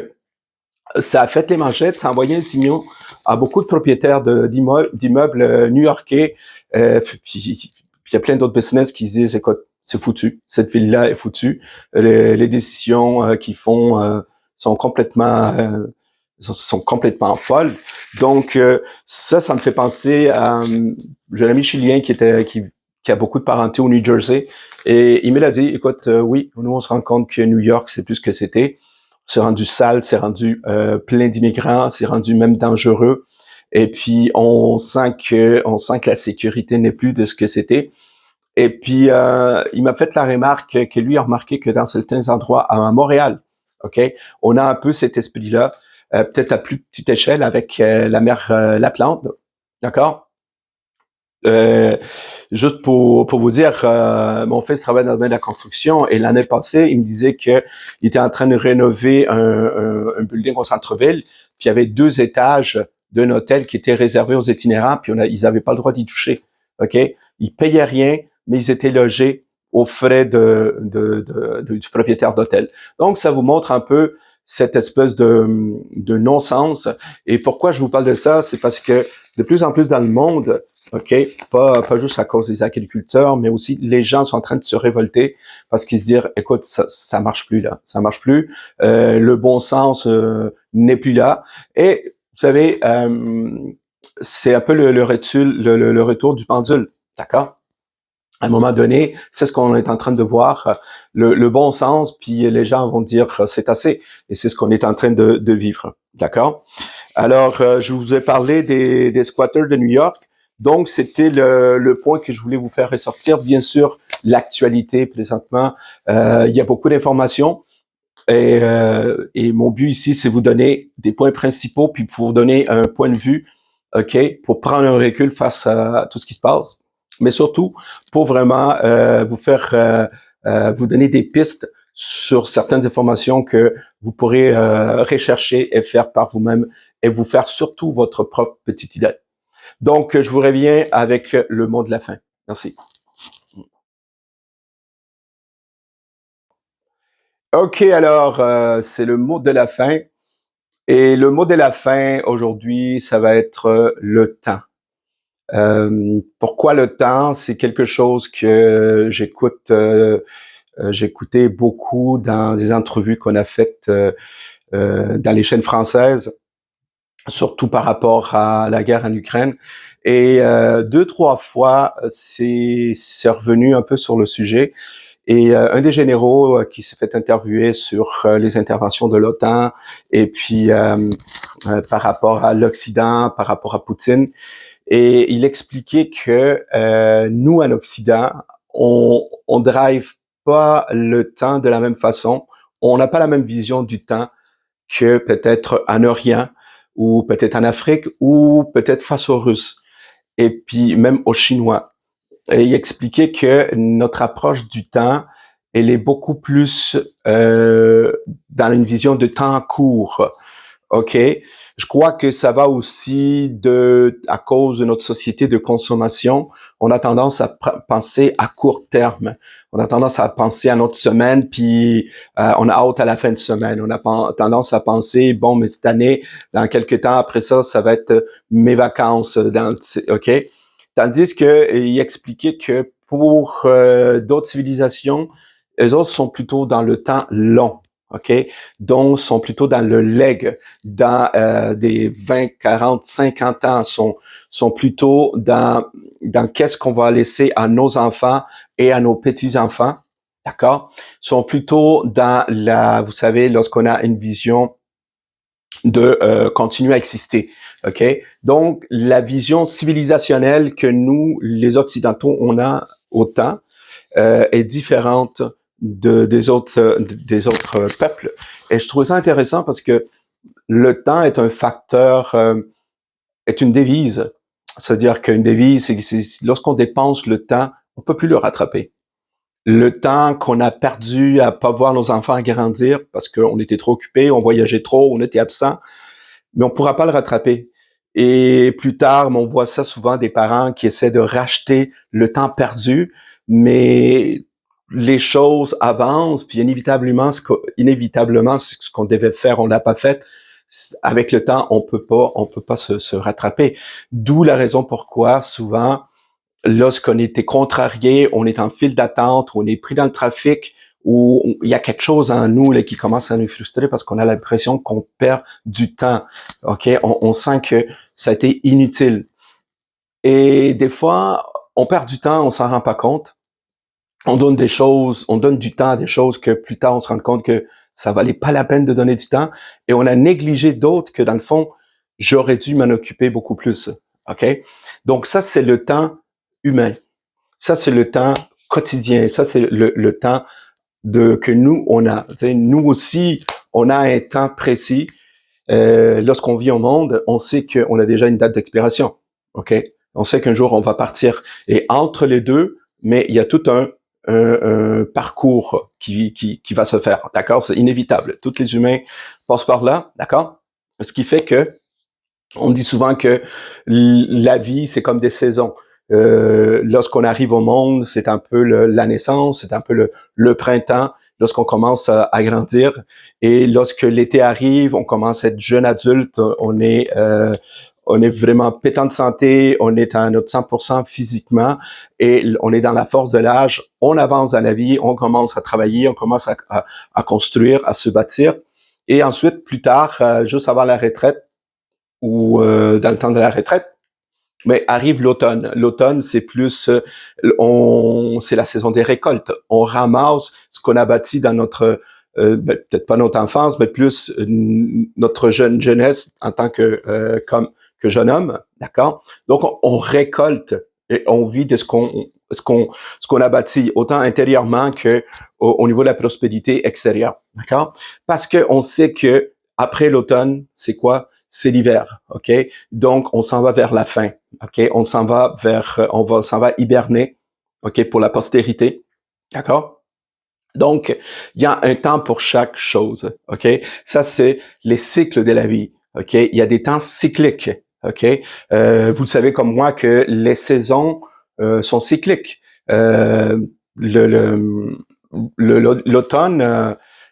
ça a fait les manchettes, ça a envoyé un signal à beaucoup de propriétaires d'immeubles new-yorkais, puis il y a plein d'autres business qui se disent, écoute, c'est foutu, cette ville-là est foutue, les décisions qu'ils font sont complètement folles. Donc ça me fait penser à j'ai un ami chilien qui a beaucoup de parenté au New Jersey et il me l'a dit, écoute, oui, nous on se rend compte que New York c'est plus ce que c'était. C'est rendu sale, c'est rendu plein d'immigrants, c'est rendu même dangereux. Et puis on sent que la sécurité n'est plus de ce que c'était. Et puis il m'a fait la remarque que lui a remarqué que dans certains endroits à Montréal, ok, on a un peu cet esprit-là, peut-être à plus petite échelle avec la mer Laplande, d'accord. Euh, Juste pour vous dire, mon fils travaille dans le domaine de la construction et l'année passée, il me disait qu'il était en train de rénover un building au centre-ville, puis il y avait 2 étages d'un hôtel qui était réservé aux itinérants, puis ils n'avaient pas le droit d'y toucher. OK? Ils payaient rien, mais ils étaient logés aux frais du propriétaire d'hôtel. Donc, ça vous montre un peu cette espèce de non-sens. Et pourquoi je vous parle de ça? C'est parce que de plus en plus dans le monde, OK, pas juste à cause des agriculteurs, mais aussi les gens sont en train de se révolter parce qu'ils se disent, écoute, ça marche plus là, ça marche plus, le bon sens n'est plus là. Et vous savez, c'est un peu le retour du pendule, d'accord? À un moment donné, c'est ce qu'on est en train de voir, le bon sens, puis les gens vont dire c'est assez, et c'est ce qu'on est en train de vivre, d'accord? Alors, je vous ai parlé des squatters de New York. Donc, c'était le point que je voulais vous faire ressortir. Bien sûr, l'actualité présentement, il y a beaucoup d'informations. Et mon but ici, c'est vous donner des points principaux, puis pour vous donner un point de vue, OK, pour prendre un recul face à tout ce qui se passe. Mais surtout, pour vraiment vous donner des pistes sur certaines informations que vous pourrez rechercher et faire par vous-même et vous faire surtout votre propre petite idée. Donc, je vous reviens avec le mot de la fin. Merci. OK, alors, c'est le mot de la fin. Et le mot de la fin aujourd'hui, ça va être le temps. Pourquoi le temps? C'est quelque chose que j'écoutais beaucoup dans des entrevues qu'on a faites dans les chaînes françaises, surtout par rapport à la guerre en Ukraine. Et 2, 3 fois, c'est revenu un peu sur le sujet. Et un des généraux qui s'est fait interviewer sur les interventions de l'OTAN et puis par rapport à l'Occident, par rapport à Poutine, et il expliquait que nous, en Occident, on drive pas le temps de la même façon. On n'a pas la même vision du temps que peut-être en Orient ou peut-être en Afrique ou peut-être face aux Russes et puis même aux Chinois. Et il expliquait que notre approche du temps, elle est beaucoup plus dans une vision de temps court. OK? Je crois que ça va aussi à cause de notre société de consommation, on a tendance à penser à court terme. On a tendance à penser à notre semaine, puis on a hâte à la fin de semaine. On a tendance à penser, bon, mais cette année, dans quelques temps après ça, ça va être mes vacances. OK? Tandis que il expliquait que pour d'autres civilisations, les autres sont plutôt dans le temps long. OK? Donc, sont plutôt dans le leg, dans des 20, 40, 50 ans, sont plutôt dans qu'est-ce qu'on va laisser à nos enfants et à nos petits-enfants, d'accord? Sont plutôt dans vous savez, lorsqu'on a une vision de continuer à exister, OK? Donc, la vision civilisationnelle que nous, les Occidentaux, on a autant est différente des autres peuples. Et je trouve ça intéressant parce que le temps est un facteur, est une devise. C'est-à-dire qu'une devise, c'est lorsqu'on dépense le temps, on peut plus le rattraper. Le temps qu'on a perdu à pas voir nos enfants grandir parce qu'on était trop occupés, on voyageait trop, on était absent, mais on pourra pas le rattraper. Et plus tard, on voit ça souvent des parents qui essaient de racheter le temps perdu, mais les choses avancent, puis inévitablement, ce qu'on devait faire, on l'a pas fait. Avec le temps, on peut pas se rattraper. D'où la raison pourquoi souvent, lorsqu'on était contrarié, on est en file d'attente, on est pris dans le trafic, ou il y a quelque chose en nous là, qui commence à nous frustrer parce qu'on a l'impression qu'on perd du temps. Ok, on sent que ça a été inutile. Et des fois, on perd du temps, on s'en rend pas compte. On donne des choses, on donne du temps à des choses que plus tard on se rend compte que ça valait pas la peine de donner du temps, et on a négligé d'autres que dans le fond, j'aurais dû m'en occuper beaucoup plus. Ok, donc ça c'est le temps humain. Ça, c'est le temps quotidien. Ça, c'est le temps que nous, on a. T'sais, nous aussi, on a un temps précis. Lorsqu'on vit au monde, on sait qu'on a déjà une date d'expiration. OK? On sait qu'un jour, on va partir. Et entre les deux, mais il y a tout un parcours qui va se faire. D'accord? C'est inévitable. Tous les humains passent par là. D'accord? Ce qui fait que on dit souvent que la vie, c'est comme des saisons. Lorsqu'on arrive au monde, c'est un peu la naissance, c'est un peu le printemps, lorsqu'on commence à grandir. Et lorsque l'été arrive, on commence à être jeune adulte, on est vraiment pétant de santé, on est à notre 100% physiquement et on est dans la force de l'âge. On avance dans la vie, on commence à travailler, on commence à construire, à se bâtir. Et ensuite, plus tard, juste avant la retraite, ou dans le temps de la retraite. Mais arrive l'automne. L'automne, c'est plus, c'est la saison des récoltes. On ramasse ce qu'on a bâti dans notre, peut-être pas notre enfance, mais plus notre jeunesse en tant que jeune homme, d'accord. Donc on récolte et on vit de ce qu'on a bâti, autant intérieurement que au niveau de la prospérité extérieure, d'accord. Parce que on sait que après l'automne, c'est quoi? C'est l'hiver, ok? Donc, on s'en va vers la fin, ok? S'en va hiberner, ok? Pour la postérité, d'accord? Donc, il y a un temps pour chaque chose, ok? Ça, c'est les cycles de la vie, ok? Il y a des temps cycliques, ok? Vous savez comme moi que les saisons sont cycliques. L'automne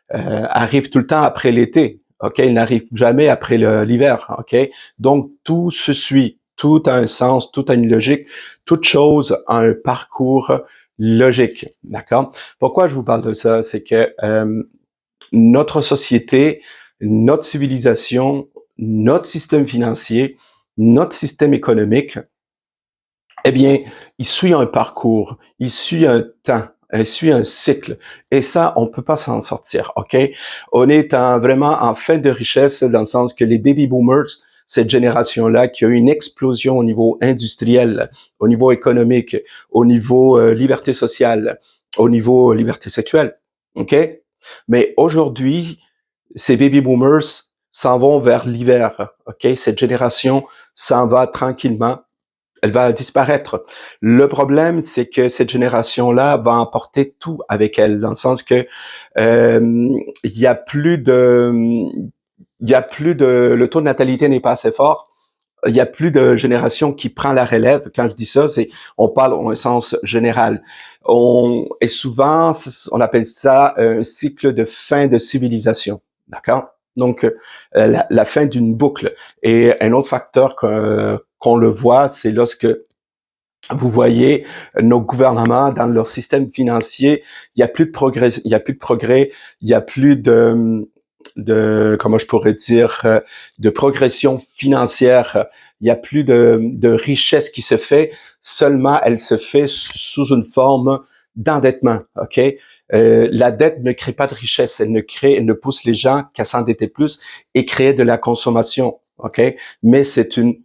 arrive tout le temps après l'été. OK, il n'arrive jamais après l'hiver. OK, donc tout se suit, tout a un sens, tout a une logique, toute chose a un parcours logique. D'accord. Pourquoi je vous parle de ça, c'est que notre société, notre civilisation, notre système financier, notre système économique, eh bien, il suit un parcours, il suit un temps. Elle suit un cycle. Et ça, on peut pas s'en sortir, OK? On est vraiment en fin de richesse dans le sens que les baby boomers, cette génération-là qui a eu une explosion au niveau industriel, au niveau économique, au niveau liberté sociale, au niveau liberté sexuelle, OK? Mais aujourd'hui, ces baby boomers s'en vont vers l'hiver, OK? Cette génération s'en va tranquillement, elle va disparaître. Le problème, c'est que cette génération-là va emporter tout avec elle, dans le sens que il y a plus de il y a plus de, le taux de natalité n'est pas assez fort. Il y a plus de génération qui prend la relève. Quand je dis ça, c'est, on parle en sens général. Et souvent, on appelle ça un cycle de fin de civilisation. D'accord? Donc, la fin d'une boucle. Et un autre facteur qu'on le voit, c'est lorsque vous voyez nos gouvernements dans leur système financier, il y a plus de progrès, il y a plus de progrès, il y a plus comment je pourrais dire, de progression financière. Il y a plus de richesse qui se fait. Seulement, elle se fait sous une forme d'endettement. Ok. La dette ne crée pas de richesse. Elle ne pousse les gens qu'à s'endetter plus et créer de la consommation. Ok. Mais c'est une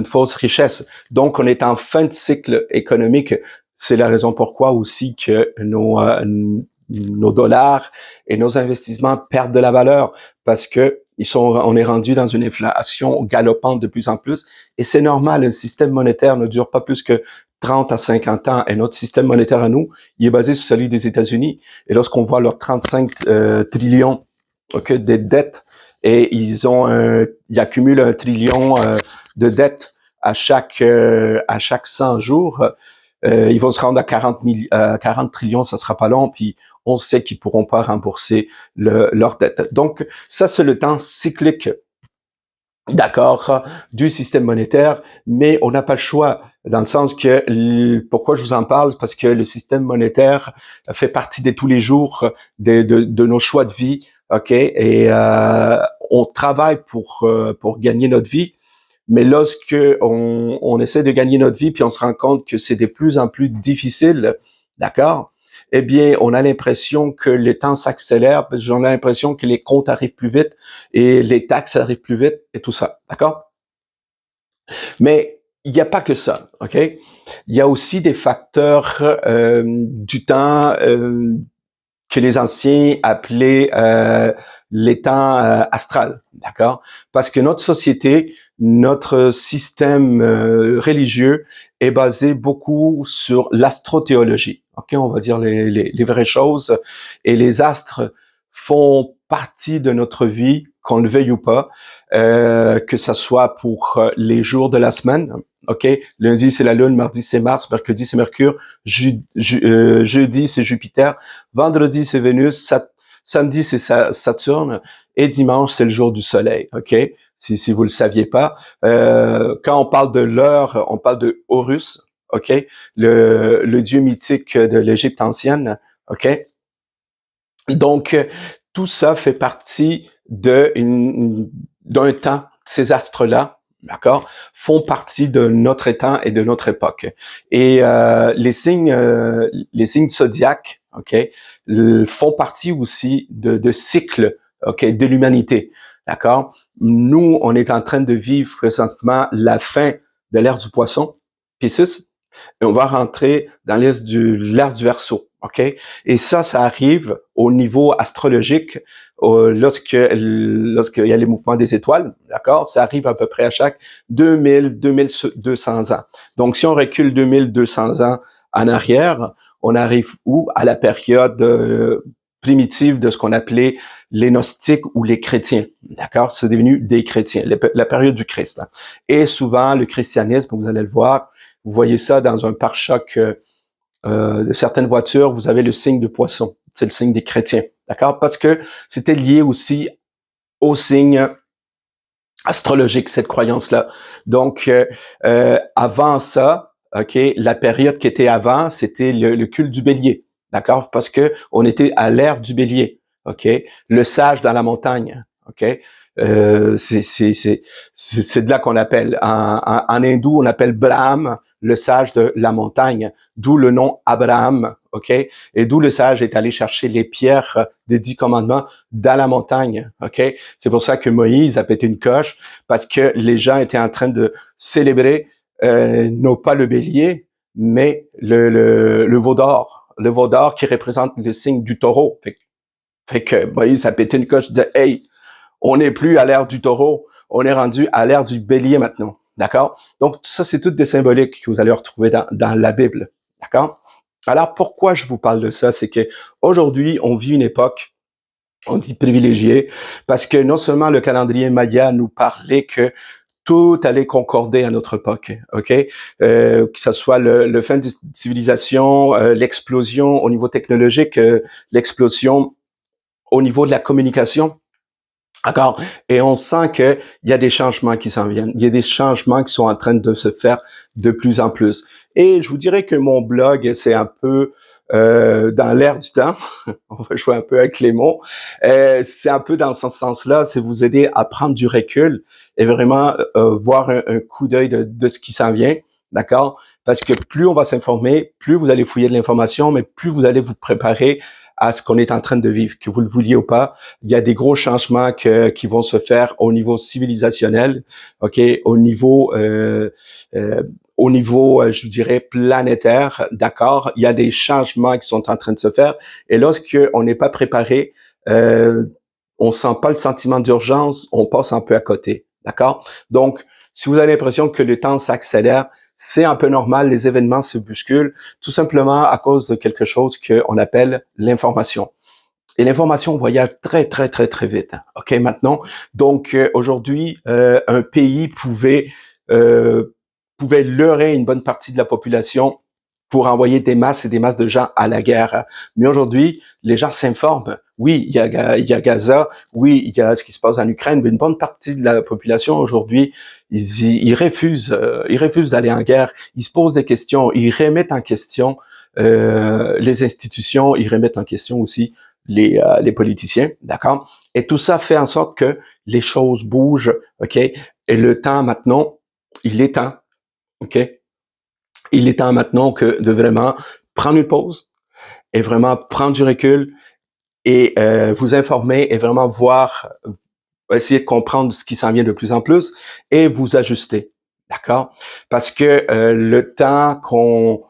fausse richesse. Donc, on est en fin de cycle économique. C'est la raison pourquoi aussi que nos dollars et nos investissements perdent de la valeur parce que on est rendu dans une inflation galopante de plus en plus. Et c'est normal, le système monétaire ne dure pas plus que 30 à 50 ans. Et notre système monétaire à nous, il est basé sur celui des États-Unis. Et lorsqu'on voit leurs 35 trillions de dettes, et ils accumulent 1 trillion de dettes à chaque 100 jours, ils vont se rendre à 40 trillions, ça sera pas long, puis on sait qu'ils pourront pas rembourser leur dette. Donc, ça, c'est le temps cyclique, d'accord, du système monétaire, mais on n'a pas le choix, dans le sens que, pourquoi je vous en parle, parce que le système monétaire fait partie de tous les jours de nos choix de vie, ok, et on travaille pour gagner notre vie, mais lorsque on essaie de gagner notre vie, puis on se rend compte que c'est de plus en plus difficile, d'accord? Eh bien, on a l'impression que le temps s'accélère, j'en ai l'impression que les comptes arrivent plus vite et les taxes arrivent plus vite et tout ça, d'accord? Mais il n'y a pas que ça, ok? Il y a aussi des facteurs du temps que les anciens appelaient l'étang astral, d'accord? Parce que notre société, notre système religieux est basé beaucoup sur l'astrothéologie. Ok, on va dire les vraies choses. Et les astres font partie de notre vie, qu'on le veuille ou pas, que ça soit pour les jours de la semaine. Ok, lundi c'est la Lune, mardi c'est Mars, mercredi c'est Mercure, jeudi c'est Jupiter, vendredi c'est Vénus, samedi c'est Saturne et dimanche c'est le jour du Soleil. Ok, si vous le saviez pas, quand on parle de l'heure, on parle de Horus. Ok, le dieu mythique de l'Égypte ancienne. Ok, donc tout ça fait partie d'un temps. Ces astres-là, d'accord, font partie de notre temps et de notre époque. Et les signes zodiaques, ok, font partie aussi de cycles, ok, de l'humanité, d'accord. Nous, on est en train de vivre présentement la fin de l'ère du Poisson, Piscis, et on va rentrer dans l'ère du Verseau, ok. Et ça arrive au niveau astrologique lorsqu'il y a les mouvements des étoiles, d'accord? Ça arrive à peu près à chaque 2200 ans. Donc, si on recule 2200 ans en arrière, on arrive où? À la période primitive de ce qu'on appelait les gnostiques ou les chrétiens, d'accord? C'est devenu des chrétiens, la période du Christ. Hein. Et souvent, le christianisme, vous allez le voir, vous voyez ça dans un pare-choc de certaines voitures, vous avez le signe de poisson. C'est le signe des chrétiens. D'accord? Parce que c'était lié aussi au signe astrologique, cette croyance-là. Donc, avant ça, OK, la période qui était avant, c'était le culte du bélier. D'accord? Parce que on était à l'ère du bélier. OK? Le sage dans la montagne. OK? C'est de là qu'on appelle. En hindou, on appelle Brahma le sage de la montagne, d'où le nom Abraham, ok? Et d'où le sage est allé chercher les pierres des 10 commandements dans la montagne, ok? C'est pour ça que Moïse a pété une coche, parce que les gens étaient en train de célébrer non pas le bélier, mais le veau d'or. Le veau d'or qui représente le signe du taureau. Fait que Moïse a pété une coche, disait, hey, on n'est plus à l'ère du taureau, on est rendu à l'ère du bélier maintenant. D'accord? Donc, tout ça, c'est toutes des symboliques que vous allez retrouver dans la Bible. D'accord? Alors, pourquoi je vous parle de ça? C'est que aujourd'hui, on vit une époque On dit privilégié parce que non seulement le calendrier Maya nous parlait que tout allait concorder à notre époque, ok? Que ce soit le fin de civilisation, l'explosion au niveau technologique, l'explosion au niveau de la communication. D'accord. Et on sent qu'il y a des changements qui s'en viennent. Il y a des changements qui sont en train de se faire de plus en plus. Et je vous dirais que mon blog, c'est un peu dans l'air du temps. On va jouer un peu avec les mots. C'est un peu dans ce sens-là, c'est vous aider à prendre du recul et vraiment voir un coup d'œil de ce qui s'en vient. D'accord? Parce que plus on va s'informer, plus vous allez fouiller de l'information, mais plus vous allez vous préparer à ce qu'on est en train de vivre, que vous le vouliez ou pas. Il y a des gros changements qui vont se faire au niveau civilisationnel, ok, euh, au niveau, je dirais planétaire, d'accord. Il y a des changements qui sont en train de se faire, et lorsque on n'est pas préparé, on sent pas le sentiment d'urgence, on passe un peu à côté, d'accord. Donc, si vous avez l'impression que le temps s'accélère, c'est un peu normal, les événements se bousculent, tout simplement à cause de quelque chose qu'on appelle l'information. Et l'information voyage très, très, très, très vite. OK, maintenant. Donc, aujourd'hui, un pays pouvait leurrer une bonne partie de la population pour envoyer des masses et des masses de gens à la guerre. Mais aujourd'hui, les gens s'informent. Oui, il y a Gaza, oui, il y a ce qui se passe en Ukraine, mais une bonne partie de la population aujourd'hui, ils refusent d'aller en guerre. Ils se posent des questions, ils remettent en question les institutions, ils remettent en question aussi les politiciens, d'accord? Et tout ça fait en sorte que les choses bougent, OK? Et le temps maintenant, il est temps, OK? Il est temps maintenant que de vraiment prendre une pause et vraiment prendre du recul et vous informer et vraiment voir, essayer de comprendre ce qui s'en vient de plus en plus et vous ajuster, d'accord? Parce que le temps qu'on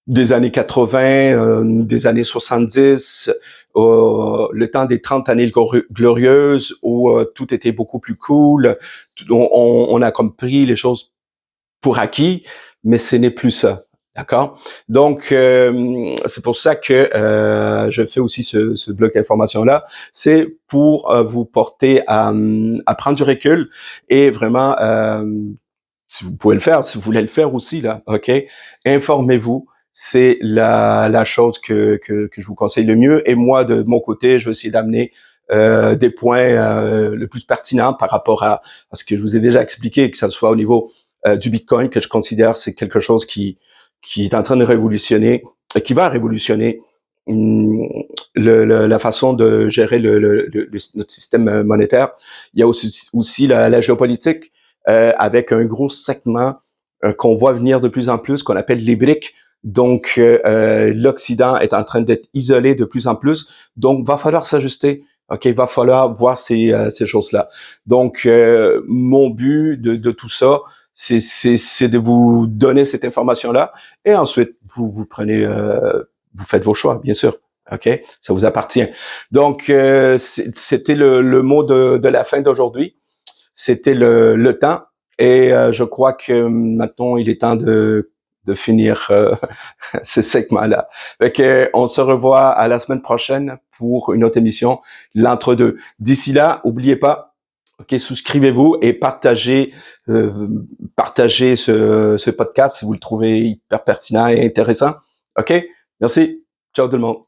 des années 80, des années 70, le temps des 30 années glorieuses où tout était beaucoup plus cool. On a compris les choses pour acquis, mais ce n'est plus ça. D'accord? Donc, c'est pour ça que je fais aussi ce bloc d'information-là. C'est pour vous porter à prendre du recul et vraiment, si vous pouvez le faire, si vous voulez le faire aussi, là, OK? Informez-vous. C'est la chose que je vous conseille le mieux. Et moi, de mon côté, je vais essayer d'amener des points le plus pertinents par rapport à ce que je vous ai déjà expliqué, que ce soit au niveau du Bitcoin, que je considère c'est quelque chose qui est en train de révolutionner, qui va révolutionner la façon de gérer notre système monétaire. Il y a aussi la géopolitique avec un gros segment qu'on voit venir de plus en plus, qu'on appelle les BRICS. Donc, l'Occident est en train d'être isolé de plus en plus. Donc, va falloir s'ajuster. OK, il va falloir voir ces choses-là. Donc, mon but de tout ça, c'est de vous donner cette information-là et ensuite, vous prenez, vous faites vos choix, bien sûr. OK, ça vous appartient. Donc, c'était le mot de la fin d'aujourd'hui. C'était le temps et je crois que maintenant il est temps de finir ce segment-là. Fait que, on se revoit à la semaine prochaine pour une autre émission, l'entre-deux. D'ici là, oubliez pas, ok, souscrivez-vous et partagez ce podcast si vous le trouvez hyper pertinent et intéressant. Ok, merci. Ciao tout le monde.